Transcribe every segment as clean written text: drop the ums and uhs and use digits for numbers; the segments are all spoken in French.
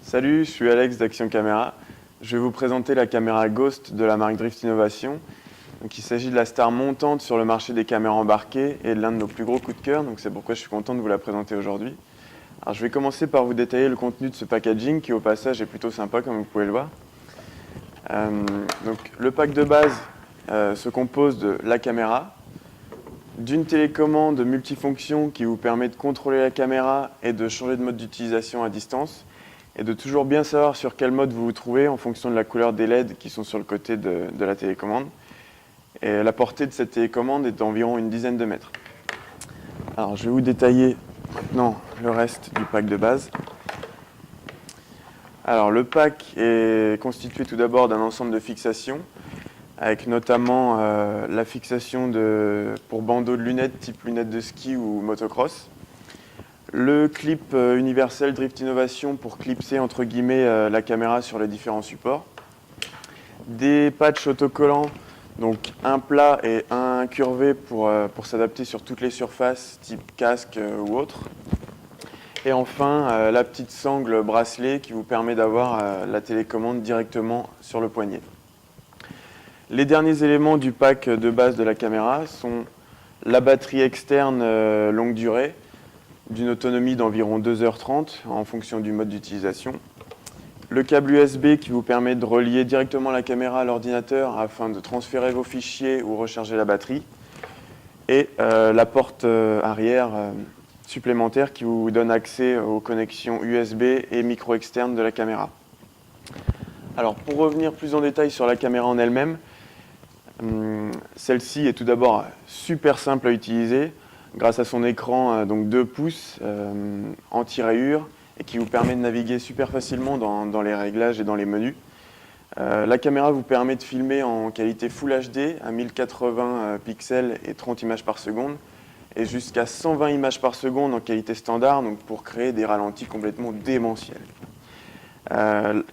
Salut, je suis Alex d'Action Caméra. Je vais vous présenter la caméra Ghost de la marque Drift Innovation. Donc, il s'agit de la star montante sur le marché des caméras embarquées et de l'un de nos plus gros coups de cœur, donc c'est pourquoi je suis content de vous la présenter aujourd'hui. Alors, je vais commencer par vous détailler le contenu de ce packaging qui au passage est plutôt sympa comme vous pouvez le voir. Le pack de base se compose de la caméra, d'une télécommande multifonction qui vous permet de contrôler la caméra et de changer de mode d'utilisation à distance, et de toujours bien savoir sur quel mode vous vous trouvez en fonction de la couleur des LED qui sont sur le côté de la télécommande. Et la portée de cette télécommande est d'environ une dizaine de mètres. Alors je vais vous détailler maintenant le reste du pack de base. Alors le pack est constitué tout d'abord d'un ensemble de fixations, avec notamment la fixation pour bandeau de lunettes type lunettes de ski ou motocross. Le clip universel Drift Innovation pour clipser entre guillemets la caméra sur les différents supports. Des patchs autocollants, donc un plat et un curvé pour s'adapter sur toutes les surfaces type casque ou autre. Et enfin la petite sangle bracelet qui vous permet d'avoir la télécommande directement sur le poignet. Les derniers éléments du pack de base de la caméra sont la batterie externe longue durée, d'une autonomie d'environ 2h30 en fonction du mode d'utilisation. Le câble USB qui vous permet de relier directement la caméra à l'ordinateur afin de transférer vos fichiers ou recharger la batterie. Et la porte arrière supplémentaire qui vous donne accès aux connexions USB et micro externes de la caméra. Alors pour revenir plus en détail sur la caméra en elle-même, celle-ci est tout d'abord super simple à utiliser, grâce à son écran donc 2 pouces anti-rayures et qui vous permet de naviguer super facilement dans les réglages et dans les menus. La caméra vous permet de filmer en qualité Full HD à 1080 pixels et 30 images par seconde et jusqu'à 120 images par seconde en qualité standard, donc pour créer des ralentis complètement démentiels.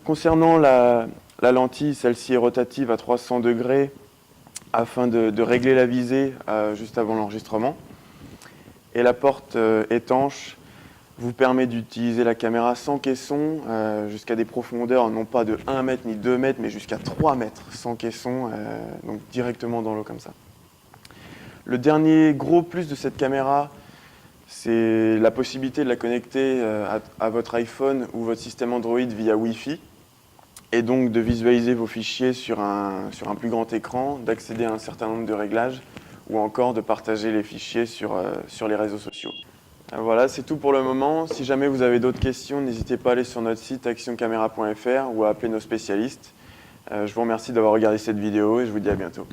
Concernant la lentille, celle-ci est rotative à 300 degrés afin de régler la visée juste avant l'enregistrement. Et la porte étanche vous permet d'utiliser la caméra sans caisson jusqu'à des profondeurs non pas de 1 mètre ni 2 mètres mais jusqu'à 3 mètres sans caisson, donc directement dans l'eau comme ça. Le dernier gros plus de cette caméra, c'est la possibilité de la connecter à votre iPhone ou votre système Android via Wi-Fi et donc de visualiser vos fichiers sur un plus grand écran, d'accéder à un certain nombre de réglages ou encore de partager les fichiers sur les réseaux sociaux. Voilà, c'est tout pour le moment. Si jamais vous avez d'autres questions, n'hésitez pas à aller sur notre site actioncamera.fr ou à appeler nos spécialistes. Je vous remercie d'avoir regardé cette vidéo et je vous dis à bientôt.